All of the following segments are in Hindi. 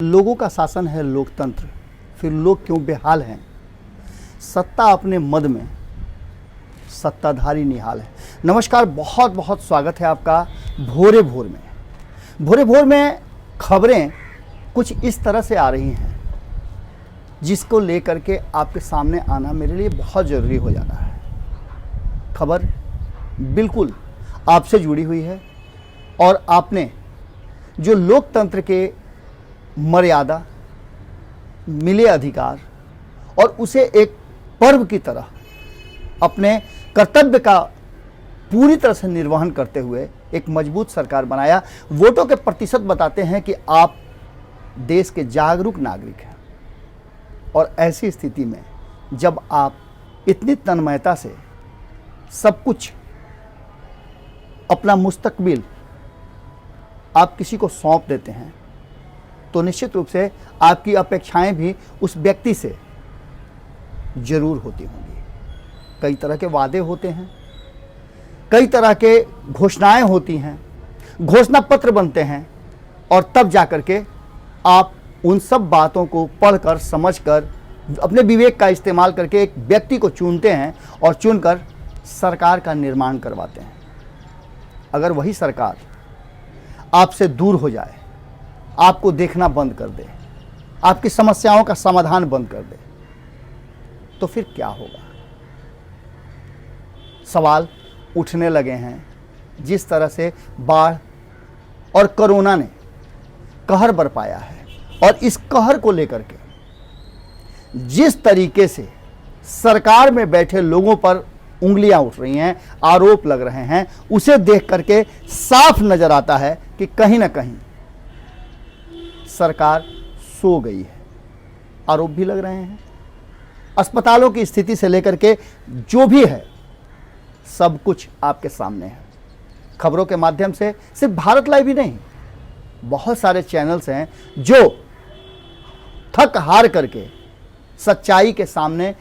लोगों का शासन है लोकतंत्र, फिर लोग क्यों बेहाल हैं। सत्ता अपने मद में, सत्ताधारी निहाल है। नमस्कार, बहुत बहुत स्वागत है आपका भोरे भोर में। भोरे भोर में खबरें कुछ इस तरह से आ रही हैं जिसको लेकर के आपके सामने आना मेरे लिए बहुत ज़रूरी हो जाता है। खबर बिल्कुल आपसे जुड़ी हुई है और आपने जो लोकतंत्र के मर्यादा, मिले अधिकार और उसे एक पर्व की तरह अपने कर्तव्य का पूरी तरह से निर्वहन करते हुए एक मजबूत सरकार बनाया। वोटों के प्रतिशत बताते हैं कि आप देश के जागरूक नागरिक हैं और ऐसी स्थिति में जब आप इतनी तन्मयता से सब कुछ, अपना मुस्तकबिल आप किसी को सौंप देते हैं तो निश्चित रूप से आपकी अपेक्षाएं भी उस व्यक्ति से जरूर होती होंगी। कई तरह के वादे होते हैं, कई तरह के घोषणाएं होती हैं, घोषणा पत्र बनते हैं और तब जाकर के आप उन सब बातों को पढ़कर, समझकर, अपने विवेक का इस्तेमाल करके एक व्यक्ति को चुनते हैं और चुनकर सरकार का निर्माण करवाते हैं। अगर वही सरकार आपसे दूर हो जाए, आपको देखना बंद कर दे, आपकी समस्याओं का समाधान बंद कर दे, तो फिर क्या होगा। सवाल उठने लगे हैं। जिस तरह से बाढ़ और कोरोना ने कहर बरपाया है और इस कहर को लेकर के जिस तरीके से सरकार में बैठे लोगों पर उंगलियां उठ रही हैं, आरोप लग रहे हैं, उसे देख करके साफ नजर आता है कि कहीं ना कहीं सरकार सो गई है। आरोप भी लग रहे हैं। अस्पतालों की स्थिति से लेकर के जो भी है सब कुछ आपके सामने है। खबरों के माध्यम से सिर्फ भारत लाइव ही नहीं, बहुत सारे चैनल्स हैं जो थक हार करके सच्चाई के सामने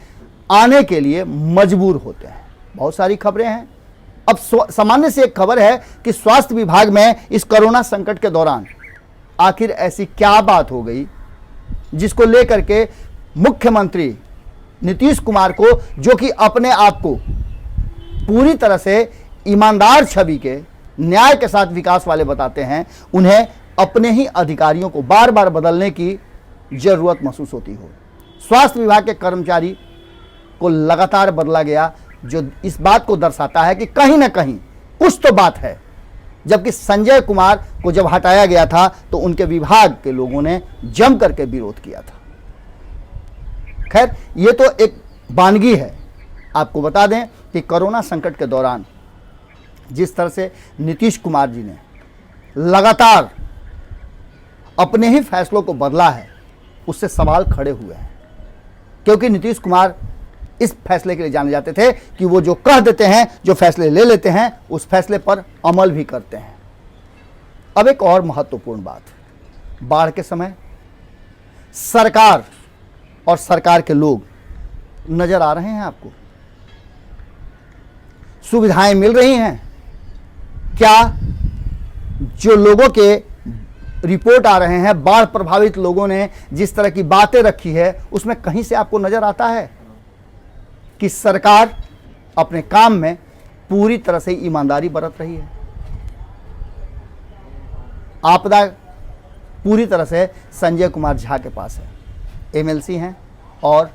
आने के लिए मजबूर होते हैं। बहुत सारी खबरें हैं। अब सामान्य से एक खबर है कि स्वास्थ्य विभाग में इस कोरोना संकट के दौरान आखिर ऐसी क्या बात हो गई जिसको लेकर के मुख्यमंत्री नीतीश कुमार को, जो कि अपने आप को पूरी तरह से ईमानदार छवि के, न्याय के साथ विकास वाले बताते हैं, उन्हें अपने ही अधिकारियों को बार बार बदलने की जरूरत महसूस होती हो। स्वास्थ्य विभाग के कर्मचारी को लगातार बदला गया, जो इस बात को दर्शाता है कि कहीं ना कहीं कुछ तो बात है। जबकि संजय कुमार को जब हटाया गया था तो उनके विभाग के लोगों ने जम करके विरोध किया था। खैर, ये तो एक वानगी है। आपको बता दें कि कोरोना संकट के दौरान जिस तरह से नीतीश कुमार जी ने लगातार अपने ही फैसलों को बदला है, उससे सवाल खड़े हुए हैं। क्योंकि नीतीश कुमार इस फैसले के लिए जाने जाते थे कि वो जो कह देते हैं, जो फैसले ले लेते हैं, उस फैसले पर अमल भी करते हैं। अब एक और महत्वपूर्ण बात, बाढ़ के समय सरकार और सरकार के लोग नजर आ रहे हैं आपको? सुविधाएं मिल रही हैं क्या? जो लोगों के रिपोर्ट आ रहे हैं, बाढ़ प्रभावित लोगों ने जिस तरह की बातें रखी है, उसमें कहीं से आपको नजर आता है कि सरकार अपने काम में पूरी तरह से ईमानदारी बरत रही है? आपदा पूरी तरह से संजय कुमार झा के पास है। एमएलसी हैं और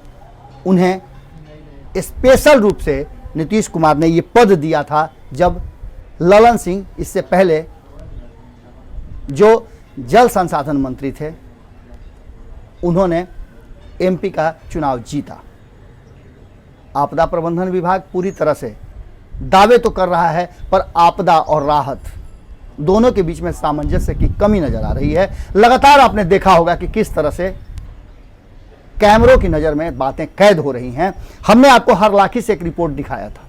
उन्हें स्पेशल रूप से नीतीश कुमार ने ये पद दिया था जब ललन सिंह, इससे पहले जो जल संसाधन मंत्री थे, उन्होंने एमपी का चुनाव जीता। आपदा प्रबंधन विभाग पूरी तरह से दावे तो कर रहा है, पर आपदा और राहत दोनों के बीच में सामंजस्य की कमी नजर आ रही है। लगातार आपने देखा होगा कि किस तरह से कैमरों की नज़र में बातें कैद हो रही हैं। हमने आपको हरलाखी से एक रिपोर्ट दिखाया था,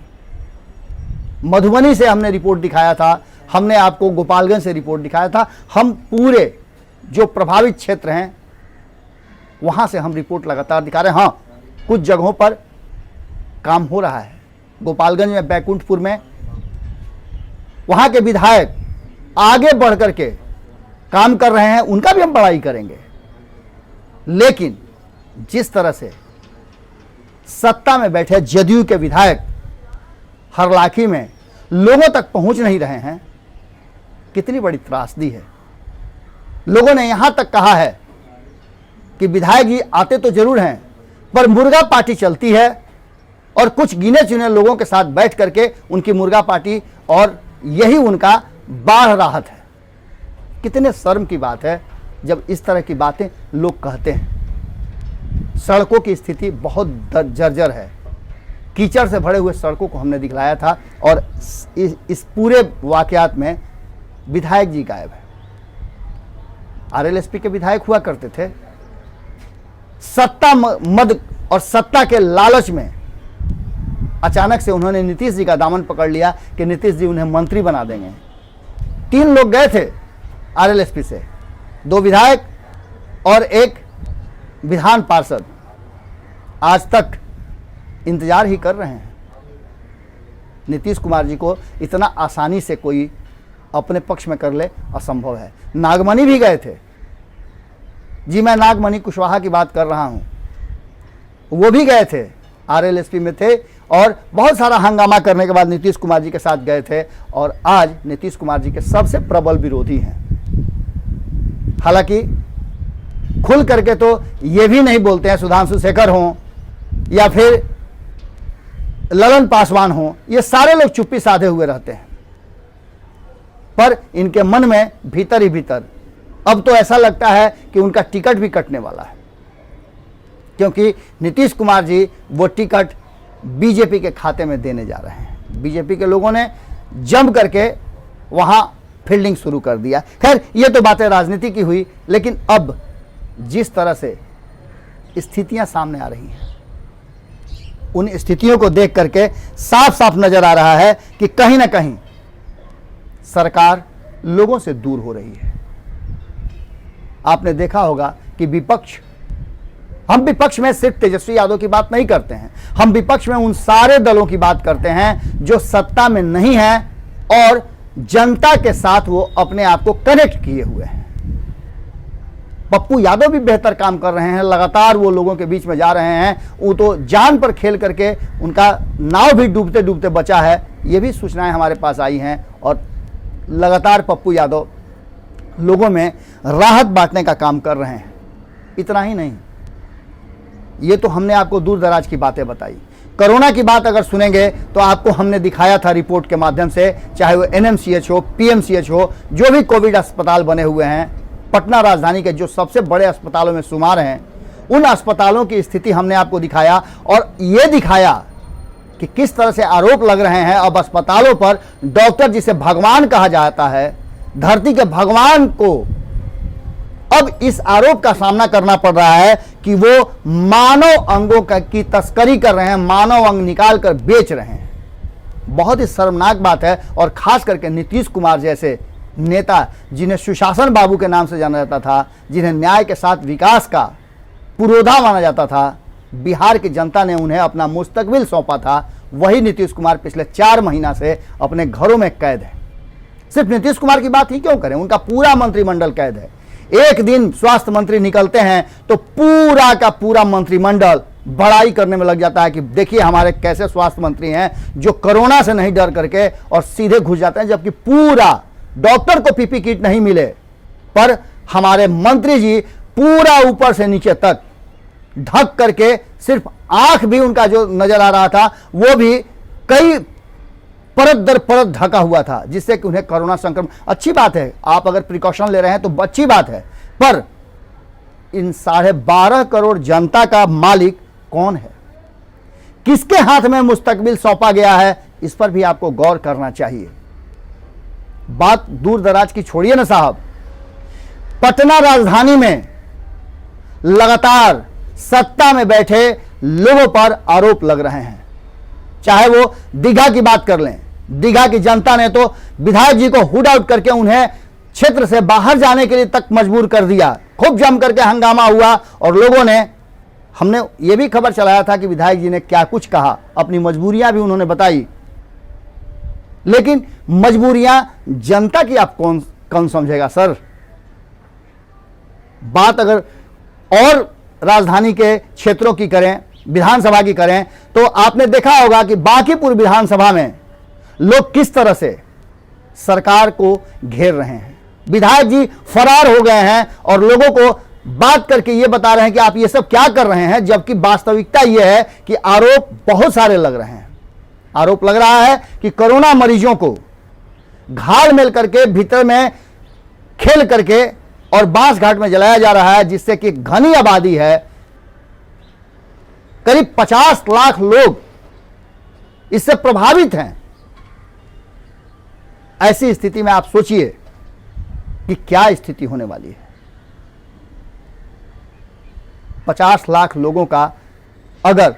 मधुबनी से हमने रिपोर्ट दिखाया था, हमने आपको गोपालगंज से रिपोर्ट दिखाया था। हम पूरे जो प्रभावित क्षेत्र हैं वहाँ से हम रिपोर्ट लगातार दिखा रहे हैं। हाँ, कुछ जगहों पर काम हो रहा है। गोपालगंज में, बैकुंठपुर में, वहाँ के विधायक आगे बढ़ करके काम कर रहे हैं, उनका भी हम बड़ाई करेंगे। लेकिन जिस तरह से सत्ता में बैठे जदयू के विधायक हरलाखी में लोगों तक पहुंच नहीं रहे हैं, कितनी बड़ी त्रासदी है। लोगों ने यहां तक कहा है कि विधायक जी आते तो जरूर हैं, पर मुर्गा पार्टी चलती है और कुछ गिने चुने लोगों के साथ बैठ करके उनकी मुर्गा पार्टी, और यही उनका बाढ़ राहत है। कितने शर्म की बात है जब इस तरह की बातें लोग कहते हैं। सड़कों की स्थिति बहुत जर्जर है। कीचड़ से भरे हुए सड़कों को हमने दिखलाया था, और इस पूरे वाकयात में विधायक जी गायब है। आरएलएसपी के विधायक हुआ करते थे। सत्ता मद और सत्ता के लालच में अचानक से उन्होंने नीतीश जी का दामन पकड़ लिया कि नीतीश जी उन्हें मंत्री बना देंगे। 3 लोग गए थे आरएलएसपी से, 2 विधायक और 1 विधान पार्षद, आज तक इंतजार ही कर रहे हैं। नीतीश कुमार जी को इतना आसानी से कोई अपने पक्ष में कर ले, असंभव है। नागमणि भी गए थे जी, मैं नागमणि कुशवाहा की बात कर रहा हूं, वो भी गए थे, आरएलएसपी में थे, और बहुत सारा हंगामा करने के बाद नीतीश कुमार जी के साथ गए थे, और आज नीतीश कुमार जी के सबसे प्रबल विरोधी हैं। हालांकि खुल करके तो ये भी नहीं बोलते हैं, सुधांशु शेखर हों या फिर ललन पासवान हों, ये सारे लोग चुप्पी साधे हुए रहते हैं, पर इनके मन में भीतर ही भीतर अब तो ऐसा लगता है कि उनका टिकट भी कटने वाला है, क्योंकि नीतीश कुमार जी वो टिकट बीजेपी के खाते में देने जा रहे हैं। बीजेपी के लोगों ने जम करके वहां फील्डिंग शुरू कर दिया। खैर, ये तो बातें राजनीति की हुई, लेकिन अब जिस तरह से स्थितियां सामने आ रही हैं, उन स्थितियों को देख करके साफ साफ नजर आ रहा है कि कहीं ना कहीं सरकार लोगों से दूर हो रही है। आपने देखा होगा कि हम विपक्ष में सिर्फ तेजस्वी यादव की बात नहीं करते हैं, हम विपक्ष में उन सारे दलों की बात करते हैं जो सत्ता में नहीं है और जनता के साथ वो अपने आप को कनेक्ट किए हुए हैं। पप्पू यादव भी बेहतर काम कर रहे हैं, लगातार वो लोगों के बीच में जा रहे हैं। वो तो जान पर खेल करके उनका नाव भी डूबते डूबते बचा है, ये भी सूचनाएं हमारे पास आई हैं, और लगातार पप्पू यादव लोगों में राहत बांटने का काम कर रहे हैं। इतना ही नहीं, ये तो हमने आपको दूर दराज की बातें बताई। कोरोना की बात अगर सुनेंगे तो आपको हमने दिखाया था रिपोर्ट के माध्यम से, चाहे वो एनएमसीएच हो, पीएमसीएच हो, जो भी कोविड अस्पताल बने हुए हैं, पटना राजधानी के जो सबसे बड़े अस्पतालों में शुमार हैं, उन अस्पतालों की स्थिति हमने आपको दिखाया, और ये दिखाया कि किस तरह से आरोप लग रहे हैं अब अस्पतालों पर। डॉक्टर जिसे भगवान कहा जाता है, धरती के भगवान को अब इस आरोप का सामना करना पड़ रहा है कि वो मानव अंगों की तस्करी कर रहे हैं, मानव अंग निकाल कर बेच रहे हैं। बहुत ही शर्मनाक बात है, और खास करके नीतीश कुमार जैसे नेता, जिन्हें सुशासन बाबू के नाम से जाना जाता था, जिन्हें न्याय के साथ विकास का पुरोधा माना जाता था, बिहार की जनता ने उन्हें अपना मुस्तकबिल सौंपा था, वही नीतीश कुमार पिछले 4 महीना से अपने घरों में कैद है। सिर्फ नीतीश कुमार की बात ही क्यों करें, उनका पूरा मंत्रिमंडल कैद है। एक दिन स्वास्थ्य मंत्री निकलते हैं तो पूरा का पूरा मंत्रिमंडल बड़ाई करने में लग जाता है कि देखिए हमारे कैसे स्वास्थ्य मंत्री हैं जो कोरोना से नहीं डर करके और सीधे घुस जाते हैं, जबकि पूरा डॉक्टर को पीपी किट नहीं मिले, पर हमारे मंत्री जी पूरा ऊपर से नीचे तक ढक करके, सिर्फ आंख भी उनका जो नजर आ रहा था वो भी कई परत दर परत ढका हुआ था, जिससे कि उन्हें कोरोना संक्रमण। अच्छी बात है, आप अगर प्रिकॉशन ले रहे हैं तो अच्छी बात है, पर इन 12.5 करोड़ जनता का मालिक कौन है, किसके हाथ में मुस्तकबिल सौंपा गया है, इस पर भी आपको गौर करना चाहिए। बात दूर दराज की छोड़िए ना साहब, पटना राजधानी में लगातार सत्ता में बैठे लोगों पर आरोप लग रहे हैं। चाहे वो दीघा की बात कर लें, दीघा की जनता ने तो विधायक जी को हुड आउट करके उन्हें क्षेत्र से बाहर जाने के लिए तक मजबूर कर दिया। खूब जम करके हंगामा हुआ, और लोगों ने, हमने ये भी खबर चलाया था कि विधायक जी ने क्या कुछ कहा, अपनी मजबूरियां भी उन्होंने बताई। लेकिन मजबूरियां जनता की आप कौन समझेगा सर। बात अगर और राजधानी के क्षेत्रों की करें, विधानसभा की करें, तो आपने देखा होगा कि बांकीपुर विधानसभा में लोग किस तरह से सरकार को घेर रहे हैं। विधायक जी फरार हो गए हैं और लोगों को बात करके ये बता रहे हैं कि आप ये सब क्या कर रहे हैं, जबकि वास्तविकता ये है कि आरोप बहुत सारे लग रहे हैं। आरोप लग रहा है कि कोरोना मरीजों को घाल मेल करके भीतर में खेल करके और बांस घाट में जलाया जा रहा है, जिससे कि घनी आबादी है, करीब 50 लाख लोग इससे प्रभावित हैं। ऐसी स्थिति में आप सोचिए कि क्या स्थिति होने वाली है। 50 लाख लोगों का अगर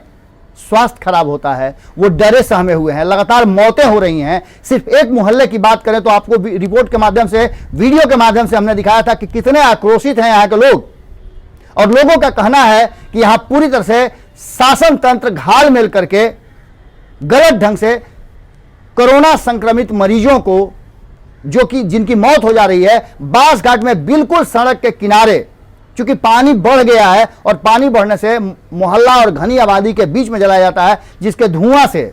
स्वास्थ्य खराब होता है, वो डरे सहमे हुए हैं, लगातार मौतें हो रही हैं। सिर्फ एक मोहल्ले की बात करें तो आपको रिपोर्ट के माध्यम से, वीडियो के माध्यम से हमने दिखाया था कि कितने आक्रोशित हैं यहाँ के लोग, और लोगों का कहना है कि यहां पूरी तरह से शासन तंत्र घाल मेल करके गलत ढंग से कोरोना संक्रमित मरीजों को, जो कि जिनकी मौत हो जा रही है, बांस घाट में बिल्कुल सड़क के किनारे, क्योंकि पानी बढ़ गया है और पानी बढ़ने से मोहल्ला और घनी आबादी के बीच में जलाया जाता है, जिसके धुआं से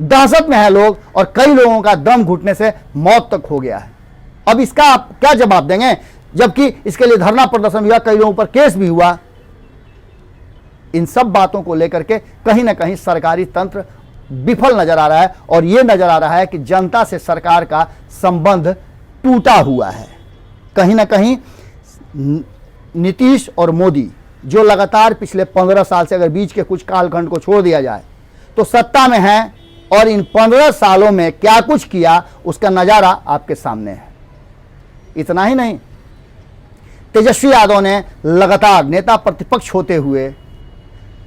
दहशत में है लोग, और कई लोगों का दम घुटने से मौत तक हो गया है। अब इसका आप क्या जवाब देंगे, जबकि इसके लिए धरना प्रदर्शन हुआ, कई लोगों पर केस भी हुआ। इन सब बातों को लेकर के कहीं ना कहीं सरकारी तंत्र विफल नजर आ रहा है, और यह नजर आ रहा है कि जनता से सरकार का संबंध टूटा हुआ है। कहीं ना कहीं नीतीश और मोदी, जो लगातार पिछले 15 साल से, अगर बीच के कुछ कालखंड को छोड़ दिया जाए, तो सत्ता में हैं, और इन 15 सालों में क्या कुछ किया उसका नजारा आपके सामने है। इतना ही नहीं, तेजस्वी यादव ने लगातार नेता प्रतिपक्ष होते हुए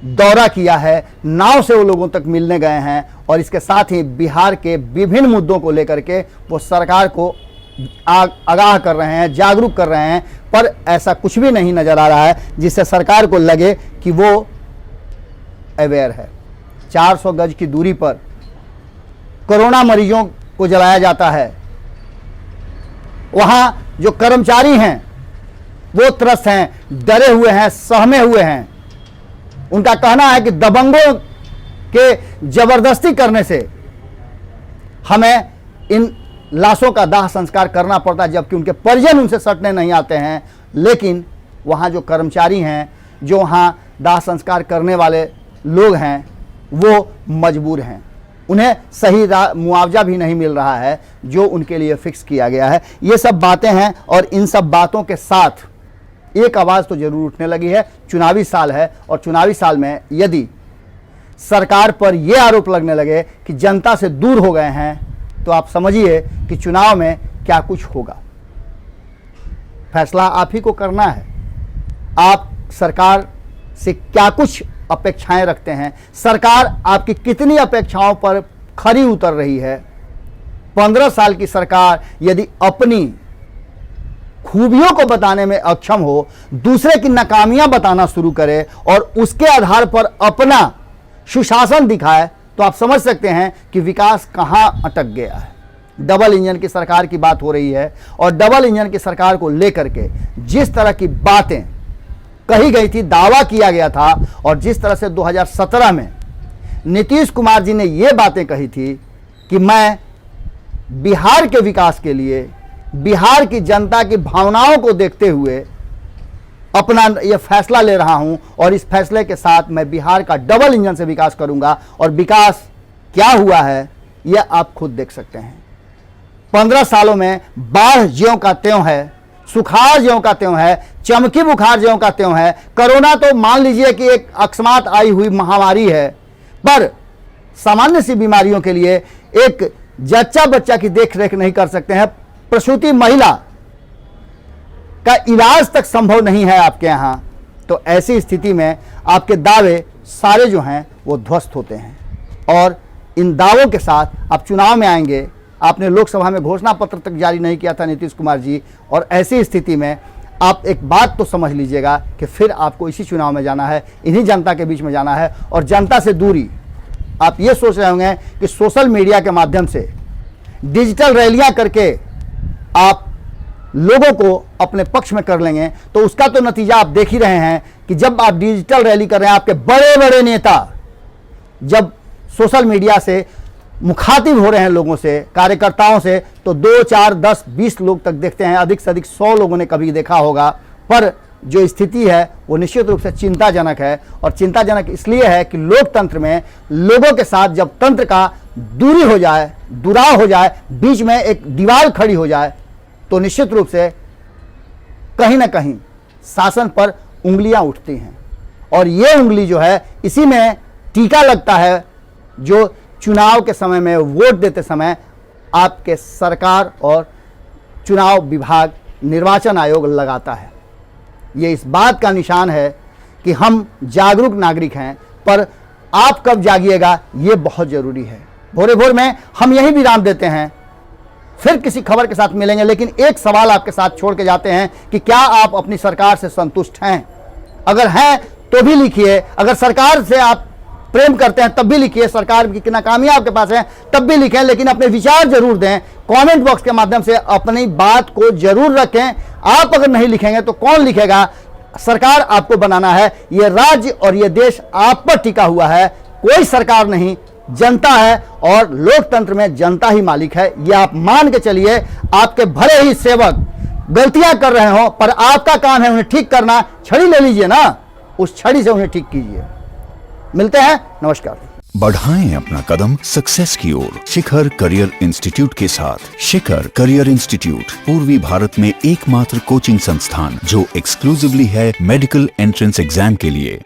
दौरा किया है, नाव से वो लोगों तक मिलने गए हैं, और इसके साथ ही बिहार के विभिन्न मुद्दों को लेकर के वो सरकार को आगाह कर रहे हैं, जागरूक कर रहे हैं, पर ऐसा कुछ भी नहीं नजर आ रहा है जिससे सरकार को लगे कि वो अवेयर है। 400 गज की दूरी पर कोरोना मरीजों को जलाया जाता है, वहां जो कर्मचारी हैं वो त्रस्त हैं, डरे हुए हैं, सहमे हुए हैं। उनका कहना है कि दबंगों के जबरदस्ती करने से हमें इन लाशों का दाह संस्कार करना पड़ता है, जबकि उनके परिजन उनसे सटने नहीं आते हैं। लेकिन वहाँ जो कर्मचारी हैं, जो वहाँ दाह संस्कार करने वाले लोग हैं, वो मजबूर हैं। उन्हें सही मुआवजा भी नहीं मिल रहा है जो उनके लिए फिक्स किया गया है। ये सब बातें हैं, और इन सब बातों के साथ एक आवाज़ तो जरूर उठने लगी है। चुनावी साल है, और चुनावी साल में यदि सरकार पर यह आरोप लगने लगे कि जनता से दूर हो गए हैं, तो आप समझिए कि चुनाव में क्या कुछ होगा। फैसला आप ही को करना है। आप सरकार से क्या कुछ अपेक्षाएं रखते हैं, सरकार आपकी कितनी अपेक्षाओं पर खरी उतर रही है। 15 साल की सरकार यदि अपनी खूबियों को बताने में अक्षम हो, दूसरे की नाकामियां बताना शुरू करे और उसके आधार पर अपना सुशासन दिखाए, तो आप समझ सकते हैं कि विकास कहां अटक गया है। डबल इंजन की सरकार की बात हो रही है, और डबल इंजन की सरकार को लेकर के जिस तरह की बातें कही गई थी, दावा किया गया था, और जिस तरह से 2017 में नीतीश कुमार जी ने ये बातें कही थी कि मैं बिहार के विकास के लिए, बिहार की जनता की भावनाओं को देखते हुए अपना यह फैसला ले रहा हूं, और इस फैसले के साथ मैं बिहार का डबल इंजन से विकास करूंगा। और विकास क्या हुआ है यह आप खुद देख सकते हैं। 15 सालों में बाढ़ ज्यों का त्यों है, सुखाड़ ज्यों का त्यों है, चमकी बुखार ज्यों का त्यों है। कोरोना तो मान लीजिए कि एक अकस्मात आई हुई महामारी है, पर सामान्य सी बीमारियों के लिए एक जच्चा बच्चा की देख रेख नहीं कर सकते हैं, प्रसूति महिला का इलाज तक संभव नहीं है आपके यहां। तो ऐसी स्थिति में आपके दावे सारे जो हैं वो ध्वस्त होते हैं, और इन दावों के साथ आप चुनाव में आएंगे। आपने लोकसभा में घोषणा पत्र तक जारी नहीं किया था नीतीश कुमार जी, और ऐसी स्थिति में आप एक बात तो समझ लीजिएगा कि फिर आपको इसी चुनाव में जाना है, इन्हीं जनता के बीच में जाना है। और जनता से दूरी, आप ये सोच रहे होंगे कि सोशल मीडिया के माध्यम से डिजिटल रैलियां करके आप लोगों को अपने पक्ष में कर लेंगे, तो उसका तो नतीजा आप देख ही रहे हैं कि जब आप डिजिटल रैली कर रहे हैं, आपके बड़े बड़े नेता जब सोशल मीडिया से मुखातिब हो रहे हैं लोगों से, कार्यकर्ताओं से, तो 2, 4, 10, 20 लोग तक देखते हैं, अधिक से अधिक 100 लोगों ने कभी देखा होगा। पर जो स्थिति है वो निश्चित रूप से चिंताजनक है, और चिंताजनक इसलिए है कि लोकतंत्र में लोगों के साथ जब तंत्र का दूरी हो जाए, दुराव हो जाए, बीच में एक दीवार खड़ी हो जाए, तो निश्चित रूप से कहीं ना कहीं शासन पर उंगलियां उठती हैं, और ये उंगली जो है इसी में टीका लगता है जो चुनाव के समय में, वोट देते समय आपके सरकार और चुनाव विभाग, निर्वाचन आयोग लगाता है। ये इस बात का निशान है कि हम जागरूक नागरिक हैं, पर आप कब जागिएगा ये बहुत ज़रूरी है। भोरे भोर में हम यही विराम देते हैं, फिर किसी खबर के साथ मिलेंगे, लेकिन एक सवाल आपके साथ छोड़ के जाते हैं कि क्या आप अपनी सरकार से संतुष्ट हैं? अगर हैं तो भी लिखिए, अगर सरकार से आप प्रेम करते हैं तब भी लिखिए, सरकार की नाकामियां आपके पास हैं तब भी लिखें, लेकिन अपने विचार जरूर दें। कमेंट बॉक्स के माध्यम से अपनी बात को जरूर रखें। आप अगर नहीं लिखेंगे तो कौन लिखेगा? सरकार आपको बनाना है, ये राज्य और ये देश आप पर टिका हुआ है, कोई सरकार नहीं, जनता है, और लोकतंत्र में जनता ही मालिक है। ये आप मान के चलिए। आपके भले ही सेवक गलतियां कर रहे हो, पर आपका काम है उन्हें ठीक करना। छड़ी ले लीजिए ना, उस छड़ी से उन्हें ठीक कीजिए। मिलते हैं, नमस्कार। बढ़ाएं अपना कदम सक्सेस की ओर शिखर करियर इंस्टीट्यूट के साथ। शिखर करियर इंस्टीट्यूट पूर्वी भारत में एकमात्र कोचिंग संस्थान जो एक्सक्लूसिवली है मेडिकल एंट्रेंस एग्जाम के लिए।